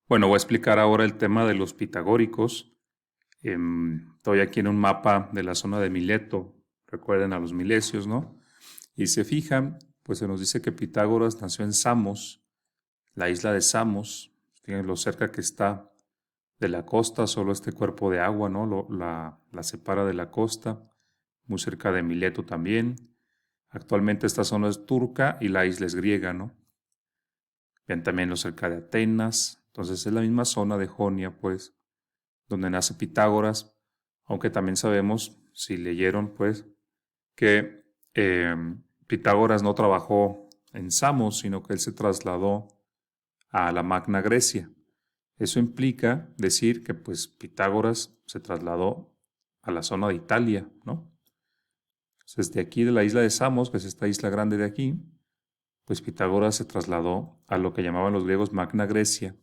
Bueno, voy a explicar ahora el tema de los pitagóricos. Estoy aquí en un mapa de la zona de Mileto. Recuerden a los milesios, ¿no? Y se fijan, pues se nos dice que Pitágoras nació en Samos, la isla de Samos. Fíjense lo cerca que está de la costa, solo este cuerpo de agua, ¿no? La separa de la costa, muy cerca de Mileto también. Actualmente esta zona es turca y la isla es griega, ¿no? Ven también lo cerca de Atenas. Entonces es la misma zona de Jonia, pues, donde nace Pitágoras, aunque también sabemos, si leyeron, pues, que Pitágoras no trabajó en Samos, sino que él se trasladó a la Magna Grecia. Eso implica decir que, pues, Pitágoras se trasladó a la zona de Italia, ¿no? Entonces, de aquí de la isla de Samos, que es esta isla grande de aquí, pues Pitágoras se trasladó a lo que llamaban los griegos Magna Grecia,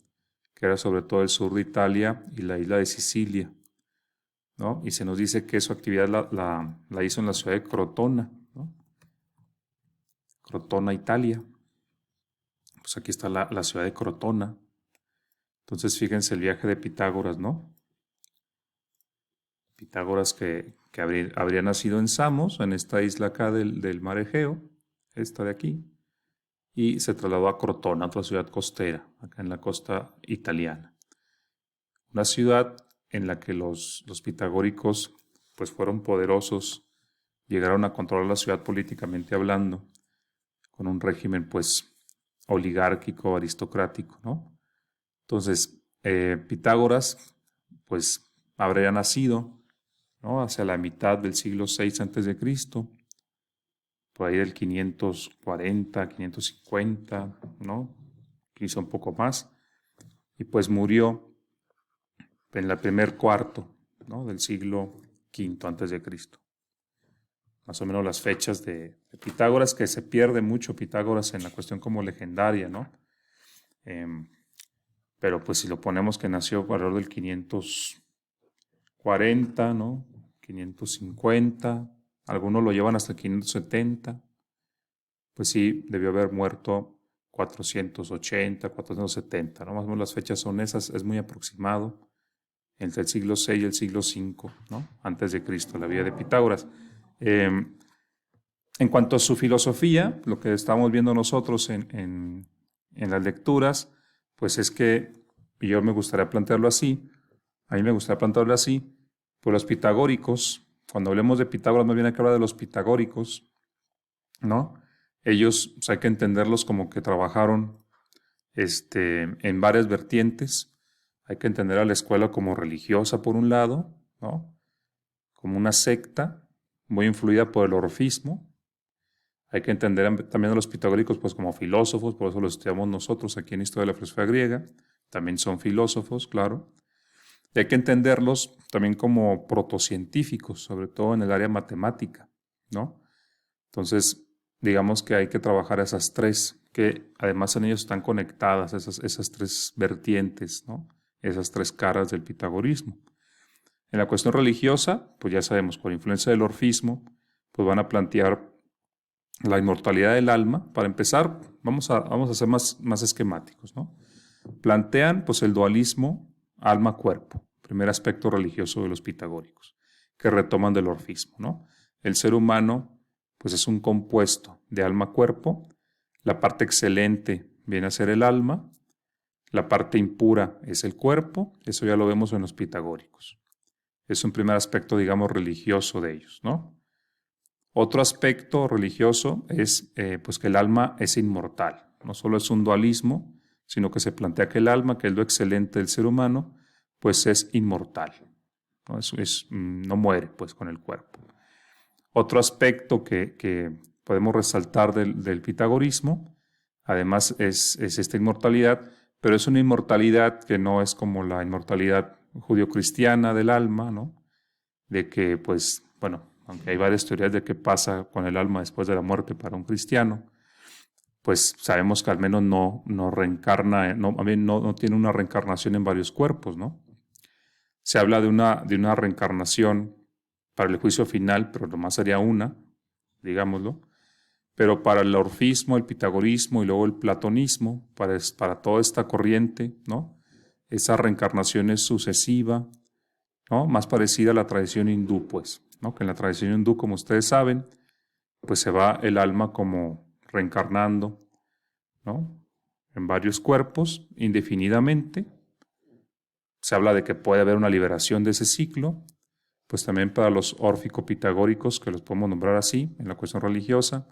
que era sobre todo el sur de Italia y la isla de Sicilia, ¿no? Y se nos dice que su actividad la hizo en la ciudad de Crotona, ¿no? Crotona, Italia. Pues aquí está la ciudad de Crotona. Entonces fíjense el viaje de Pitágoras, ¿no? Pitágoras que habría nacido en Samos, en esta isla acá del mar Egeo, esta de aquí, y se trasladó a Crotona, otra ciudad costera, acá en la costa italiana. Una ciudad en la que los pitagóricos pues fueron poderosos, llegaron a controlar la ciudad políticamente hablando, con un régimen pues oligárquico, aristocrático, ¿no? Entonces, Pitágoras pues habría nacido, ¿no? Hacia la mitad del siglo VI antes de Cristo, por ahí del 540, 550, ¿no? Quizá un poco más, y pues murió en el primer cuarto, ¿no? Del siglo V antes de Cristo. Más o menos las fechas de Pitágoras, que se pierde mucho Pitágoras en la cuestión como legendaria, ¿no? Pero pues si lo ponemos que nació alrededor del 540, ¿no? 550, algunos lo llevan hasta el 570, pues sí, debió haber muerto 480, 470, ¿no? Más o menos las fechas son esas, es muy aproximado, entre el siglo VI y el siglo V, ¿no? Antes de Cristo, la vida de Pitágoras. Eh, en cuanto a su filosofía, lo que estamos viendo nosotros en las lecturas, pues es que, y yo me gustaría plantearlo así, a mí me gustaría plantearlo así, pues los pitagóricos, cuando hablemos de Pitágoras, más bien hay que hablar de los pitagóricos, ¿no? Ellos, pues hay que entenderlos como que trabajaron en varias vertientes. Hay que entender a la escuela como religiosa por un lado, ¿no? Como una secta muy influida por el orfismo. Hay que entender también a los pitagóricos pues como filósofos, por eso los estudiamos nosotros aquí en Historia de la Filosofía Griega. También son filósofos, claro. Y hay que entenderlos también como protocientíficos, sobre todo en el área matemática, ¿no? Entonces, digamos que hay que trabajar esas tres, que además en ellos están conectadas, esas tres vertientes, ¿no? Esas tres caras del pitagorismo. En la cuestión religiosa, pues ya sabemos, por influencia del orfismo, pues van a plantear la inmortalidad del alma. Para empezar, vamos a ser más esquemáticos, ¿no? Plantean pues el dualismo alma-cuerpo, primer aspecto religioso de los pitagóricos, que retoman del orfismo, ¿no? El ser humano pues es un compuesto de alma-cuerpo, la parte excelente viene a ser el alma, la parte impura es el cuerpo, eso ya lo vemos en los pitagóricos. Es un primer aspecto, digamos, religioso de ellos, ¿no? Otro aspecto religioso es pues que el alma es inmortal. No solo es un dualismo, sino que se plantea que el alma, que es lo excelente del ser humano, pues es inmortal. ¿No? No muere pues con el cuerpo. Otro aspecto que podemos resaltar del pitagorismo, además es esta inmortalidad, pero es una inmortalidad que no es como la inmortalidad judio-cristiana del alma, ¿no? De que pues, bueno, aunque hay varias teorías de qué pasa con el alma después de la muerte para un cristiano, pues sabemos que al menos no reencarna, no tiene una reencarnación en varios cuerpos, ¿no? Se habla de una reencarnación para el juicio final, pero nomás sería una, digámoslo. Pero para el orfismo, el pitagorismo y luego el platonismo, para toda esta corriente, ¿no? esa reencarnación es sucesiva, ¿no? Más parecida a la tradición hindú, pues, ¿no? Que en la tradición hindú, como ustedes saben, pues se va el alma como reencarnando, ¿no? En varios cuerpos, indefinidamente. Se habla de que puede haber una liberación de ese ciclo, pues también para los órfico-pitagóricos, que los podemos nombrar así, en la cuestión religiosa,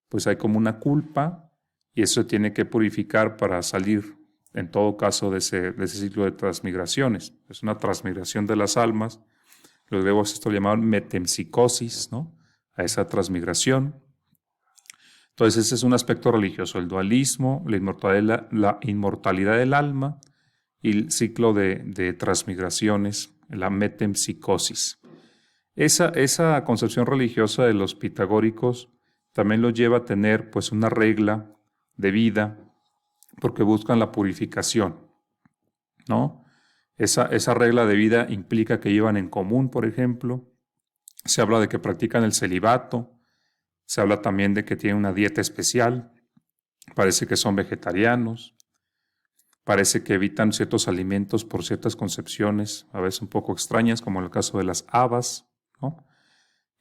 pues hay como una culpa y eso se tiene que purificar para salir, en todo caso, de ese ciclo de transmigraciones. Es una transmigración de las almas. Los griegos esto lo llamaban metempsicosis, ¿no? A esa transmigración. Entonces ese es un aspecto religioso, el dualismo, la inmortalidad del alma y el ciclo de transmigraciones, la metempsicosis. Esa concepción religiosa de los pitagóricos también los lleva a tener pues una regla de vida porque buscan la purificación, ¿no? Esa regla de vida implica que llevan en común, por ejemplo, se habla de que practican el celibato, se habla también de que tienen una dieta especial, parece que son vegetarianos, parece que evitan ciertos alimentos por ciertas concepciones, a veces un poco extrañas, como en el caso de las habas, ¿no?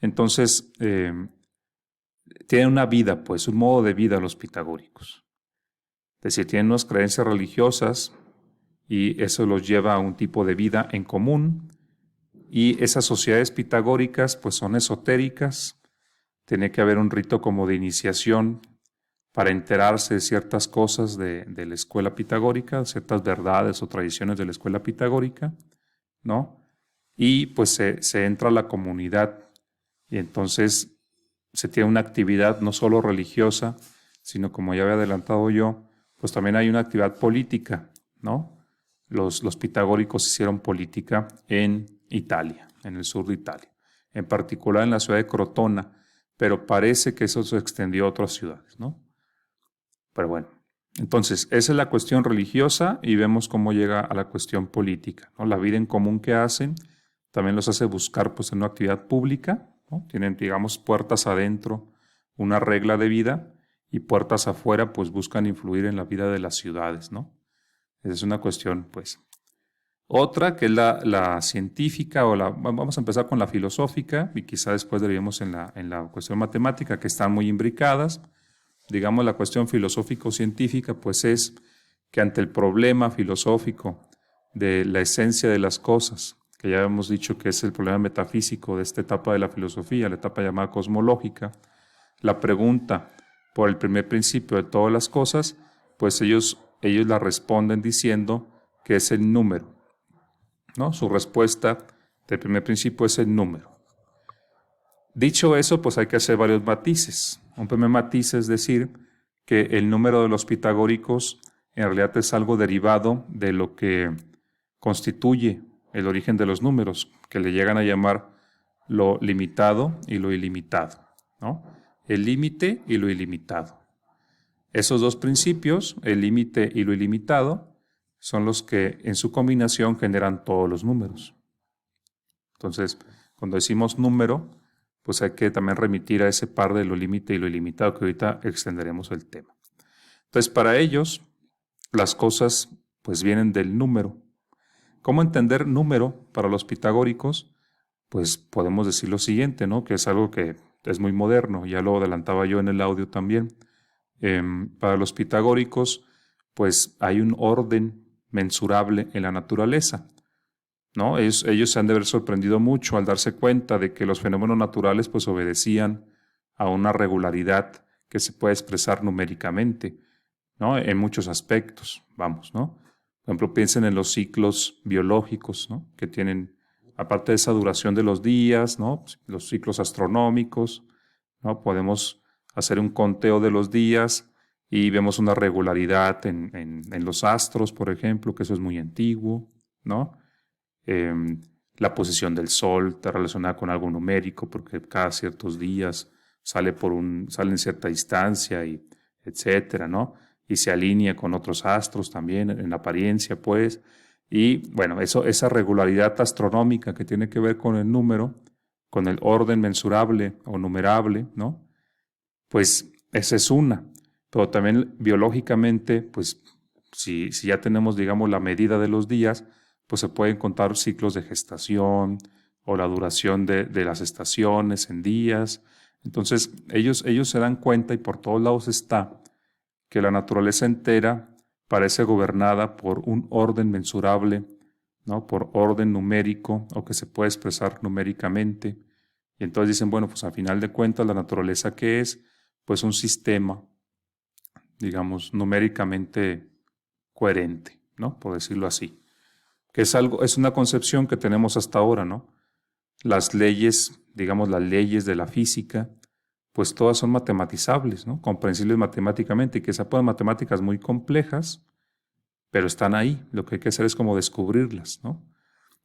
Entonces, tienen una vida, pues, un modo de vida los pitagóricos. Es decir, tienen unas creencias religiosas y eso los lleva a un tipo de vida en común. Y esas sociedades pitagóricas, pues, son esotéricas. Tiene que haber un rito como de iniciación para enterarse de ciertas cosas de la escuela pitagórica, ciertas verdades o tradiciones de la escuela pitagórica, ¿no? Y pues se entra a la comunidad y entonces se tiene una actividad no solo religiosa, sino como ya había adelantado yo, pues también hay una actividad política, ¿no? Los pitagóricos hicieron política en Italia, en el sur de Italia, en particular en la ciudad de Crotona, pero parece que eso se extendió a otras ciudades, ¿no? Pero bueno, entonces esa es la cuestión religiosa y vemos cómo llega a la cuestión política, ¿no? La vida en común que hacen también los hace buscar pues en una actividad pública, ¿no? Tienen, digamos, puertas adentro, una regla de vida y puertas afuera pues buscan influir en la vida de las ciudades, ¿no? Esa es una cuestión, pues. Otra que es la científica vamos a empezar con la filosófica y quizá después derivaríamos en la cuestión matemática, que están muy imbricadas. Digamos, la cuestión filosófico-científica pues es que ante el problema filosófico de la esencia de las cosas, que ya hemos dicho que es el problema metafísico de esta etapa de la filosofía, la etapa llamada cosmológica, la pregunta por el primer principio de todas las cosas, pues ellos la responden diciendo que es el número, ¿no? Su respuesta del primer principio es el número. Dicho eso, pues hay que hacer varios matices. Un primer matiz es decir que el número de los pitagóricos en realidad es algo derivado de lo que constituye el origen de los números, que le llegan a llamar lo limitado y lo ilimitado, ¿no? El límite y lo ilimitado. Esos dos principios, el límite y lo ilimitado, son los que en su combinación generan todos los números. Entonces, cuando decimos número, pues hay que también remitir a ese par de lo límite y lo ilimitado, que ahorita extenderemos el tema. Entonces, para ellos, las cosas pues vienen del número. ¿Cómo entender número para los pitagóricos? Pues podemos decir lo siguiente, ¿no? Que es algo que es muy moderno, ya lo adelantaba yo en el audio también. Para los pitagóricos, pues hay un orden mensurable en la naturaleza, ¿no? Ellos se han de haber sorprendido mucho al darse cuenta de que los fenómenos naturales pues obedecían a una regularidad que se puede expresar numéricamente, ¿no? En muchos aspectos, vamos, ¿no? Por ejemplo, piensen en los ciclos biológicos, ¿no? Que tienen, aparte de esa duración de los días, ¿no? Los ciclos astronómicos, ¿no? Podemos hacer un conteo de los días y vemos una regularidad en los astros, por ejemplo, que eso es muy antiguo, ¿no? La posición del Sol está relacionada con algo numérico porque cada ciertos días sale en cierta distancia y etcétera, ¿no? Y se alinea con otros astros también en apariencia, pues. Y bueno, esa regularidad astronómica que tiene que ver con el número, con el orden mensurable o numerable, ¿no? Pues esa es una. Pero también biológicamente, pues si ya tenemos, digamos, la medida de los días, pues se pueden contar ciclos de gestación o la duración de las estaciones en días. Entonces, ellos se dan cuenta y por todos lados está que la naturaleza entera parece gobernada por un orden mensurable, ¿no? Por orden numérico o que se puede expresar numéricamente. Y entonces dicen, bueno, pues a final de cuentas la naturaleza, ¿qué es? Pues un sistema, digamos, numéricamente coherente, ¿no? Por decirlo así. Que es una concepción que tenemos hasta ahora, ¿no? Las leyes, digamos, las leyes de la física, pues todas son matematizables, ¿no? Comprensibles matemáticamente, y que se pueden matemáticas muy complejas, pero están ahí. Lo que hay que hacer es como descubrirlas, ¿no?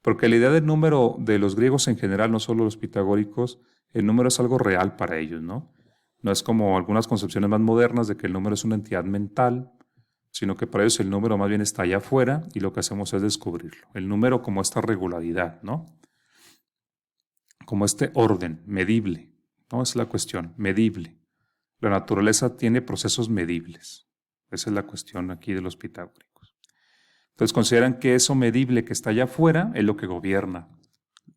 Porque la idea del número de los griegos en general, no solo los pitagóricos, el número es algo real para ellos, ¿no? No es como algunas concepciones más modernas de que el número es una entidad mental, sino que para ellos el número más bien está allá afuera y lo que hacemos es descubrirlo. El número como esta regularidad, ¿no? Como este orden medible, ¿no? Esa es la cuestión, medible. La naturaleza tiene procesos medibles. Esa es la cuestión aquí de los pitagóricos. Entonces consideran que eso medible que está allá afuera es lo que gobierna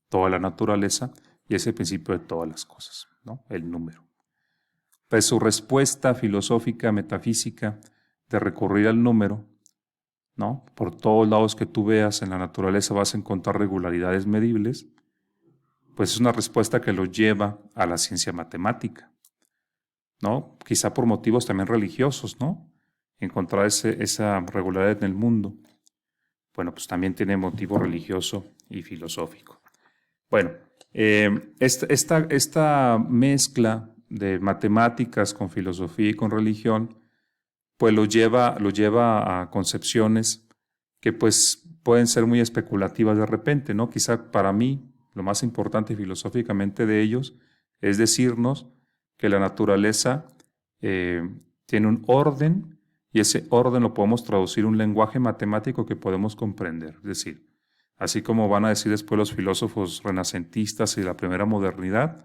toda la naturaleza y es el principio de todas las cosas, ¿no? El número. Pues su respuesta filosófica, metafísica, de recurrir al número, ¿no? Por todos lados que tú veas en la naturaleza vas a encontrar regularidades medibles, pues es una respuesta que lo lleva a la ciencia matemática, ¿no? Quizá por motivos también religiosos, ¿no? Encontrar esa regularidad en el mundo. Bueno, pues también tiene motivo religioso y filosófico. Bueno, esta mezcla de matemáticas con filosofía y con religión, pues lo lleva a concepciones que pues pueden ser muy especulativas de repente, ¿no? Quizá para mí lo más importante filosóficamente de ellos es decirnos que la naturaleza tiene un orden y ese orden lo podemos traducir en un lenguaje matemático que podemos comprender. Es decir, así como van a decir después los filósofos renacentistas y la primera modernidad,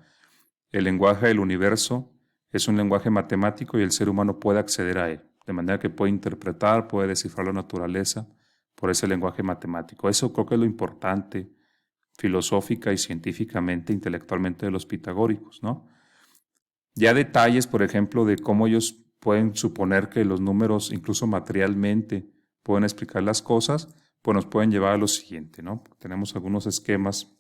el lenguaje del universo es un lenguaje matemático y el ser humano puede acceder a él, de manera que puede interpretar, puede descifrar la naturaleza por ese lenguaje matemático. Eso creo que es lo importante filosófica y científicamente, intelectualmente de los pitagóricos, ¿no? Ya detalles, por ejemplo, de cómo ellos pueden suponer que los números, incluso materialmente, pueden explicar las cosas, pues nos pueden llevar a lo siguiente, ¿no? Tenemos algunos esquemas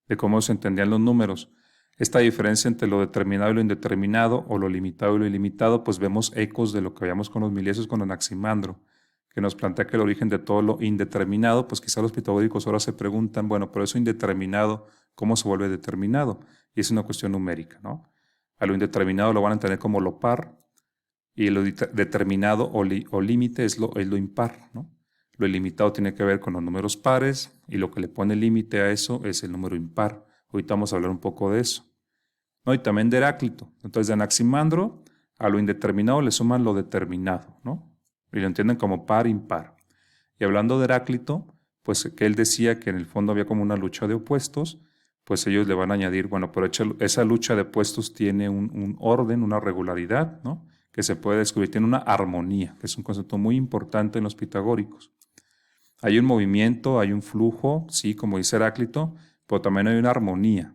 de cómo se entendían los números. Esta diferencia entre lo determinado y lo indeterminado, o lo limitado y lo ilimitado, pues vemos ecos de lo que veíamos con los milesios con Anaximandro, que nos plantea que el origen de todo lo indeterminado, pues quizá los pitagóricos ahora se preguntan, bueno, pero eso indeterminado, ¿cómo se vuelve determinado? Y es una cuestión numérica, ¿no? A lo indeterminado lo van a entender como lo par, y lo determinado o límite es lo impar, ¿no? Lo ilimitado tiene que ver con los números pares y lo que le pone límite a eso es el número impar. Ahorita vamos a hablar un poco de eso, ¿no? Y también de Heráclito. Entonces, de Anaximandro a lo indeterminado le suman lo determinado, ¿no? Y lo entienden como par, impar. Y hablando de Heráclito, pues que él decía que en el fondo había como una lucha de opuestos, pues ellos le van a añadir, bueno, pero esa lucha de opuestos tiene un orden, una regularidad, ¿no? Que se puede descubrir, tiene una armonía, que es un concepto muy importante en los pitagóricos. Hay un movimiento, hay un flujo, sí, como dice Heráclito, pero también hay una armonía.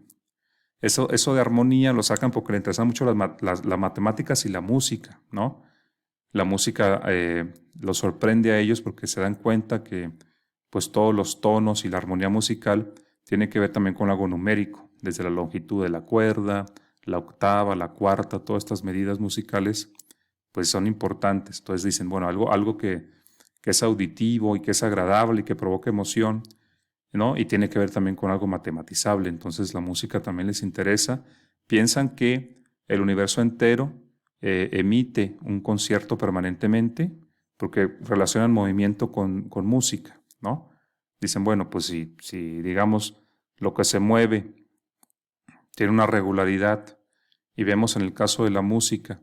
Eso de armonía lo sacan porque le interesan mucho las matemáticas y la música, ¿no? La música los sorprende a ellos porque se dan cuenta que pues todos los tonos y la armonía musical tiene que ver también con algo numérico, desde la longitud de la cuerda, la octava, la cuarta, todas estas medidas musicales pues son importantes. Entonces dicen, bueno, algo que es auditivo y que es agradable y que provoca emoción, ¿no? Y tiene que ver también con algo matematizable. Entonces la música también les interesa. Piensan que el universo entero emite un concierto permanentemente porque relacionan movimiento con música, ¿no? Dicen, bueno, pues si digamos lo que se mueve tiene una regularidad y vemos en el caso de la música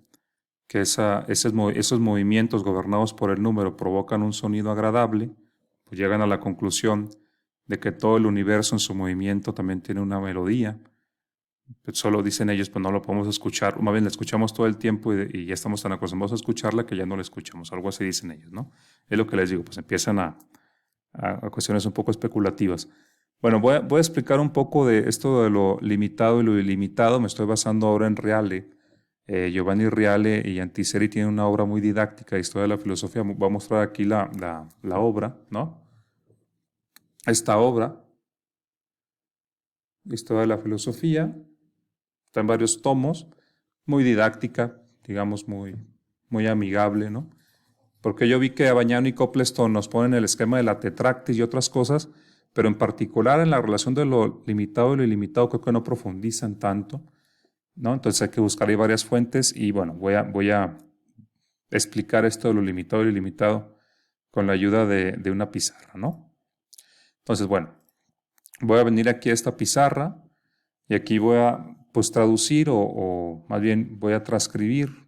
que esos movimientos gobernados por el número provocan un sonido agradable, pues llegan a la conclusión de que todo el universo en su movimiento también tiene una melodía, Pues solo dicen ellos, pues no lo podemos escuchar, más bien la escuchamos todo el tiempo y ya estamos tan acostumbrados a escucharla que ya no la escuchamos, algo así dicen ellos, ¿no? Es lo que les digo, pues empiezan a cuestiones un poco especulativas. Bueno, voy a explicar un poco de esto de lo limitado y lo ilimitado. Me estoy basando ahora en Reale. Giovanni Reale y Antiseri tienen una obra muy didáctica de historia de la filosofía. Voy a mostrar aquí la obra, ¿no? Esta obra, Historia de la filosofía, está en varios tomos, muy didáctica, digamos, muy amigable, ¿no? Porque yo vi que Abagnano y Copleston nos ponen el esquema de la tetractis y otras cosas, pero en particular en la relación de lo limitado y lo ilimitado creo que no profundizan tanto, ¿no? Entonces hay que buscar ahí varias fuentes y bueno, voy a explicar esto de lo limitado y lo ilimitado con la ayuda de una pizarra, ¿no? Entonces, bueno, voy a venir aquí a esta pizarra y aquí voy a pues traducir o más bien voy a transcribir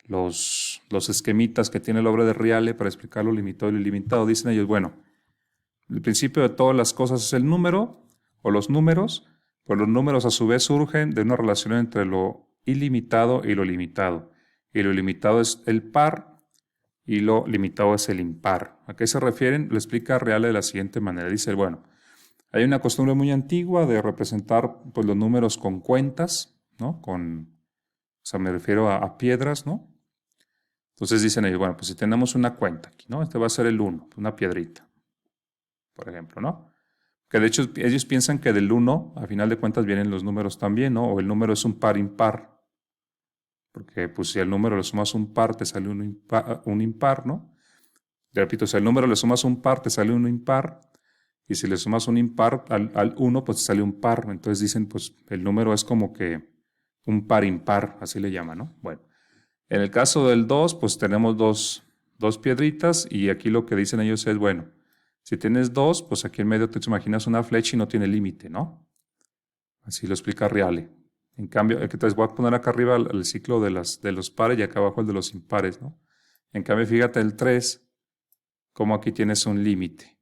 los esquemitas que tiene la obra de Reale para explicar lo limitado y lo ilimitado. Dicen ellos, bueno, el principio de todas las cosas es el número o los números, pues los números a su vez surgen de una relación entre lo ilimitado y lo limitado. Y lo ilimitado es el par y lo limitado es el impar. ¿A qué se refieren? Lo explica Reale de la siguiente manera. Dice, bueno, hay una costumbre muy antigua de representar pues, los números con cuentas, ¿no? O sea, me refiero a piedras, ¿no? Entonces dicen ellos, bueno, pues si tenemos una cuenta aquí, ¿no? Este va a ser el 1, una piedrita, por ejemplo, ¿no? Que de hecho ellos piensan que del 1, a final de cuentas, vienen los números también, ¿no? O el número es un par impar, porque pues si al número le sumas un par, te sale un impar, ¿no? Te repito, si al número le sumas un par, te sale un impar, y si le sumas un impar al 1, pues te sale un par. Entonces dicen, pues el número es como que un par impar, así le llaman, ¿no? Bueno. En el caso del 2, pues tenemos dos piedritas y aquí lo que dicen ellos es, bueno, si tienes 2, pues aquí en medio te imaginas una flecha y no tiene límite, ¿no? Así lo explica Reale. En cambio, entonces voy a poner acá arriba el ciclo de los pares y acá abajo el de los impares, ¿no? En cambio, fíjate el 3, como aquí tienes un límite,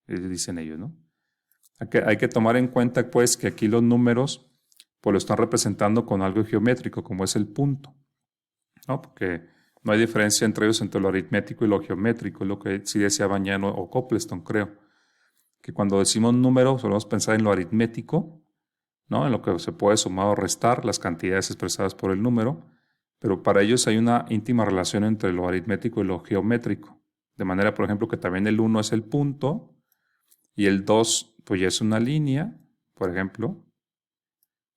dicen ellos, ¿no? Hay que tomar en cuenta, pues, que aquí los números, pues lo están representando con algo geométrico, como es el punto. ¿No? Porque no hay diferencia entre ellos entre lo aritmético y lo geométrico, es lo que sí decía Abagnano o Copleston, creo. Que cuando decimos número, solemos pensar en lo aritmético, ¿no? En lo que se puede sumar o restar, las cantidades expresadas por el número, pero para ellos hay una íntima relación entre lo aritmético y lo geométrico. De manera, por ejemplo, que también el 1 es el punto y el 2 pues ya es una línea, por ejemplo,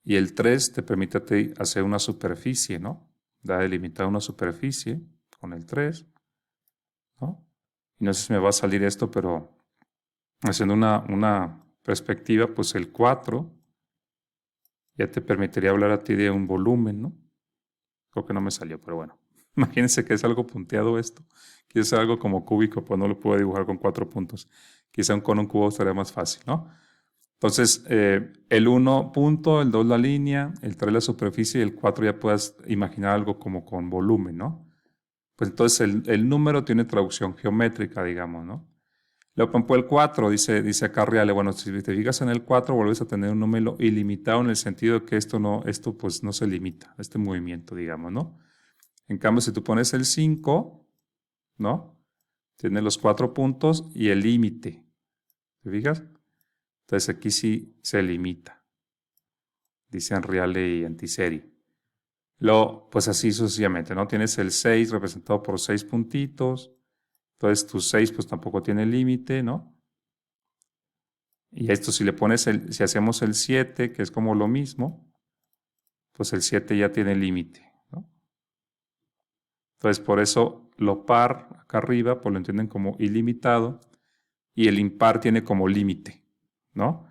y el 3 te permite hacer una superficie, ¿no? Da delimitar una superficie con el 3, ¿no? Y no sé si me va a salir esto, pero haciendo una perspectiva, pues el 4 ya te permitiría hablar a ti de un volumen, ¿no? Creo que no me salió, pero bueno. Imagínense que es algo punteado esto. Quizá algo como cúbico, pues no lo puedo dibujar con 4 puntos. Quizá con un cubo estaría más fácil, ¿no? Entonces, el 1 punto, el 2 la línea, el 3 la superficie y el 4 ya puedes imaginar algo como con volumen, ¿no? Pues entonces el número tiene traducción geométrica, digamos, ¿no? Luego, por ejemplo, el 4, dice acá Reale, bueno, si te fijas en el 4, vuelves a tener un número ilimitado en el sentido de que esto pues no se limita, este movimiento, digamos, ¿no? En cambio, si tú pones el 5, ¿no? Tiene los 4 puntos y el límite, ¿te fijas? Entonces aquí sí se limita, dicen Reale y Antiseri. Pues así sucesivamente, ¿no? Tienes el 6 representado por 6 puntitos, entonces tu 6 pues tampoco tiene límite, ¿no? Y esto si le pones si hacemos el 7, que es como lo mismo, pues el 7 ya tiene límite, ¿no? Entonces por eso lo par acá arriba, pues lo entienden como ilimitado y el impar tiene como límite, ¿no?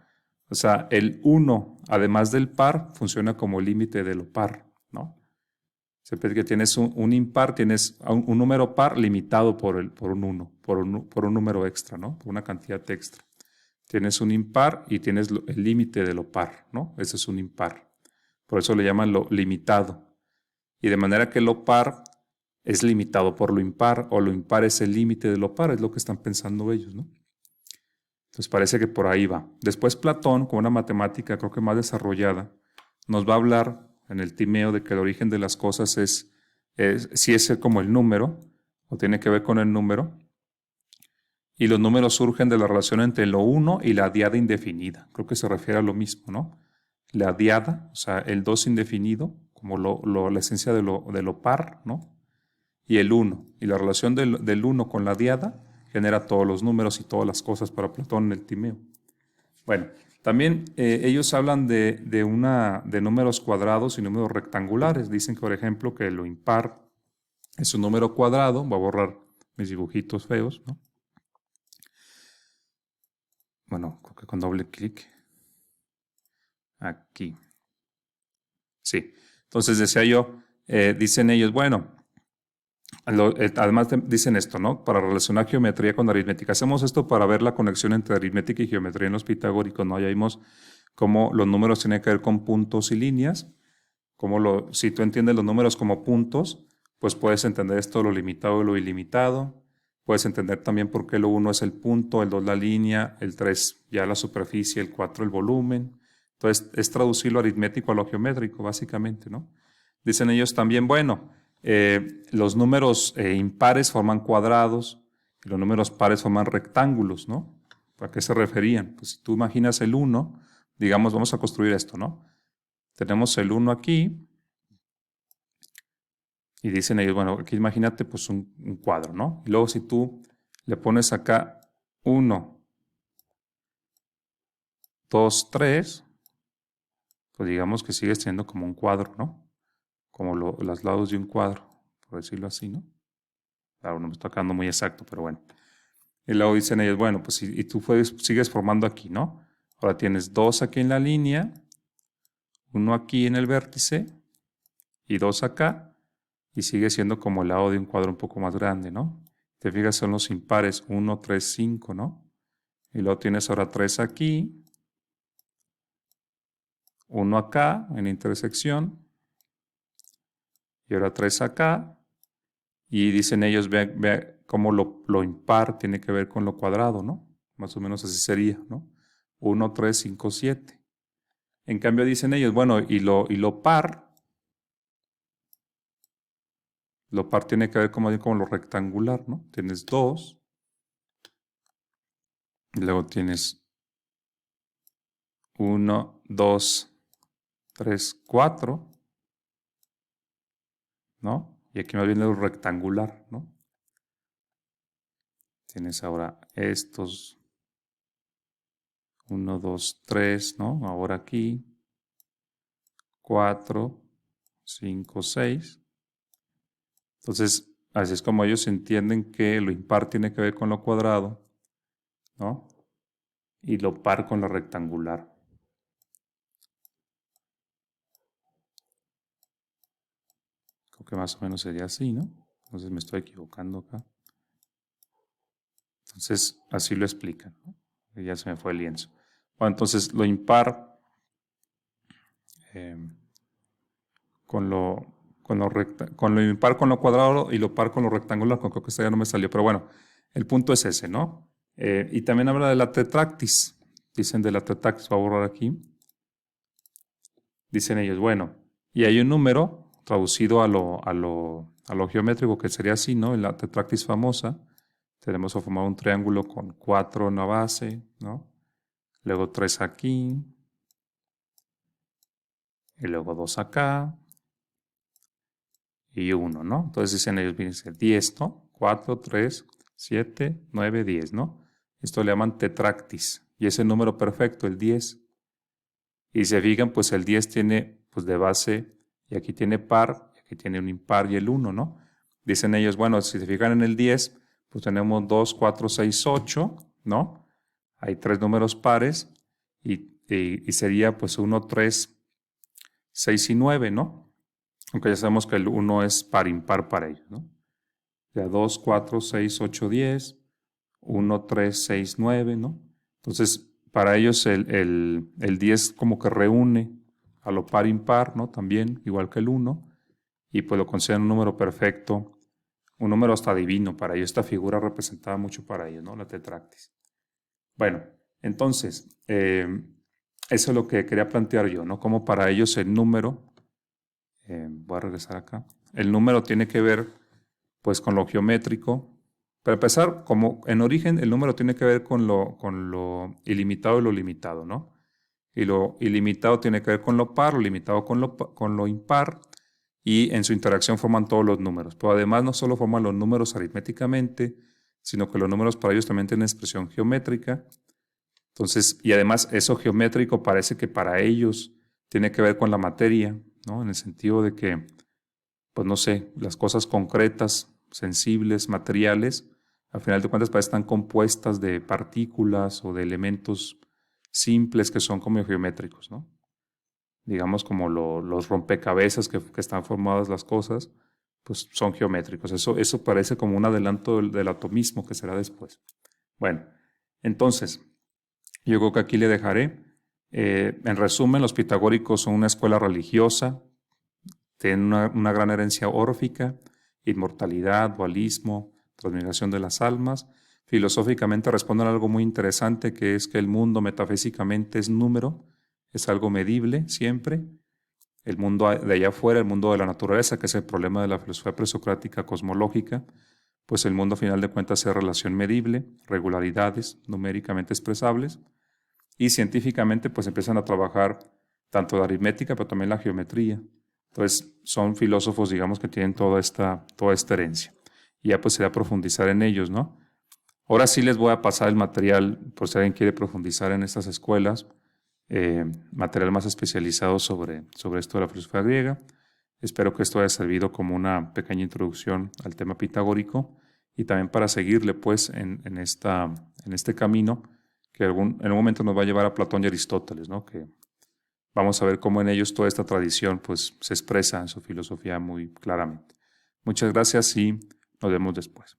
O sea, el 1, además del par, funciona como límite de lo par, ¿no? Siempre que tienes un impar, tienes un número par limitado por un 1, por un número extra, ¿no? Por una cantidad extra. Tienes un impar y tienes el límite de lo par, ¿no? Ese es un impar. Por eso le llaman lo limitado. Y de manera que lo par es limitado por lo impar o lo impar es el límite de lo par, es lo que están pensando ellos, ¿no? Entonces parece que por ahí va. Después Platón, con una matemática creo que más desarrollada, nos va a hablar en el Timeo de que el origen de las cosas si es como el número, o tiene que ver con el número, y los números surgen de la relación entre lo uno y la diada indefinida. Creo que se refiere a lo mismo, ¿no? La diada, o sea, el 2 indefinido, como la esencia de lo par, ¿no? Y el 1. Y la relación del 1 con la diada genera todos los números y todas las cosas para Platón en el Timeo. Bueno, también ellos hablan de números cuadrados y números rectangulares. Dicen, por ejemplo, que lo impar es un número cuadrado. Voy a borrar mis dibujitos feos, ¿no? Bueno, creo que con doble clic. Aquí. Sí. Entonces decía yo, dicen ellos, bueno, además dicen esto, ¿no? Para relacionar geometría con aritmética. Hacemos esto para ver la conexión entre aritmética y geometría en los pitagóricos, ¿no? Ya vimos cómo los números tienen que ver con puntos y líneas. Si tú entiendes los números como puntos, pues puedes entender esto, lo limitado y lo ilimitado. Puedes entender también por qué lo 1 es el punto, el 2 la línea, el 3 ya la superficie, el 4 el volumen. Entonces, es traducir lo aritmético a lo geométrico, básicamente, ¿no? Dicen ellos también, bueno, los números impares forman cuadrados y los números pares forman rectángulos, ¿no? ¿A qué se referían? Pues si tú imaginas el 1, digamos, vamos a construir esto, ¿no? Tenemos el 1 aquí y dicen ellos, bueno, aquí imagínate pues un cuadro, ¿no? Y luego si tú le pones acá 1, 2, 3, pues digamos que sigues teniendo como un cuadro, ¿no? Como los lados de un cuadro, por decirlo así, ¿no? Claro, no me está quedando muy exacto, pero bueno. Y luego dicen ellos, bueno, pues y tú sigues formando aquí, ¿no? Ahora tienes 2 aquí en la línea, 1 aquí en el vértice y 2 acá, y sigue siendo como el lado de un cuadro un poco más grande, ¿no? Te fijas, son los impares 1, 3, 5, ¿no? Y luego tienes ahora 3 aquí, 1 acá en intersección, y ahora 3 acá, y dicen ellos, ve cómo lo impar tiene que ver con lo cuadrado, ¿no? Más o menos así sería, ¿no? 1, 3, 5, 7. En cambio dicen ellos, bueno, y lo par tiene que ver como lo rectangular, ¿no? Tienes 2, y luego tienes 1, 2, 3, 4, ¿no? Y aquí más bien lo rectangular, ¿no? Tienes ahora estos 1, 2, 3, ¿no? Ahora aquí 4, 5, 6. Entonces, así es como ellos entienden que lo impar tiene que ver con lo cuadrado, ¿no? Y lo par con lo rectangular. Creo que más o menos sería así, ¿no? Entonces me estoy equivocando acá. Entonces, así lo explican, ¿no? Y ya se me fue el lienzo. Bueno, entonces lo impar con lo impar con lo cuadrado y lo par con lo rectangular, creo que esta ya no me salió, pero bueno, el punto es ese, ¿no? Y también habla de la tetractis, dicen de la tetractis, voy a borrar aquí. Dicen ellos, bueno, y hay un número traducido a lo geométrico que sería así, ¿no? En la tetractis famosa, tenemos que formar un triángulo con 4 en la base, ¿no? Luego 3 aquí, y luego 2 acá, y 1, ¿no? Entonces dicen ellos, fíjense, 10, ¿no? 4, 3, 7, 9, 10, ¿no? Esto le llaman tetractis, y es el número perfecto, el 10. Y se fijan, pues el 10 tiene, pues de base, y aquí tiene par, y aquí tiene un impar y el 1, ¿no? Dicen ellos, bueno, si se fijan en el 10, pues tenemos 2, 4, 6, 8, ¿no? Hay 3 números pares, y sería pues 1, 3, 6 y 9, ¿no? Aunque ya sabemos que el 1 es par impar para ellos, ¿no? O sea, 2, 4, 6, 8, 10, 1, 3, 6, 9, ¿no? Entonces, para ellos el 10 como que reúne a lo par impar, ¿no? También, igual que el 1, y pues lo consideran un número perfecto, un número hasta divino para ellos. Esta figura representaba mucho para ellos, ¿no? La tetractis. Bueno, Entonces, eso es lo que quería plantear yo, ¿no? Como para ellos el número, voy a regresar acá, el número tiene que ver pues con lo geométrico. Para empezar, como en origen el número tiene que ver con lo ilimitado y lo limitado, ¿no? Y lo ilimitado tiene que ver con lo par, lo limitado con lo impar, y en su interacción forman todos los números. Pero además no solo forman los números aritméticamente, sino que los números para ellos también tienen expresión geométrica. Entonces, y además eso geométrico parece que para ellos tiene que ver con la materia, ¿no? En el sentido de que, pues no sé, las cosas concretas, sensibles, materiales, al final de cuentas están compuestas de partículas o de elementos simples que son como geométricos, ¿no? Digamos como los rompecabezas que están formadas las cosas, pues son geométricos. Eso parece como un adelanto del atomismo que será después. Bueno, entonces, yo creo que aquí le dejaré. En resumen, los pitagóricos son una escuela religiosa, tienen una gran herencia órfica, inmortalidad, dualismo, transmigración de las almas. Filosóficamente responden a algo muy interesante, que es que el mundo metafísicamente es número, es algo medible siempre. El mundo de allá afuera, el mundo de la naturaleza, que es el problema de la filosofía presocrática cosmológica, pues el mundo a final de cuentas es relación medible, regularidades numéricamente expresables, y científicamente pues empiezan a trabajar tanto la aritmética, pero también la geometría. Entonces son filósofos, digamos, que tienen toda esta herencia. Y ya pues sería profundizar en ellos, ¿no? Ahora sí les voy a pasar el material, por si alguien quiere profundizar en estas escuelas, material más especializado sobre esto de la filosofía griega. Espero que esto haya servido como una pequeña introducción al tema pitagórico y también para seguirle pues en este camino que en un momento nos va a llevar a Platón y Aristóteles, ¿no? Que vamos a ver cómo en ellos toda esta tradición pues se expresa en su filosofía muy claramente. Muchas gracias y nos vemos después.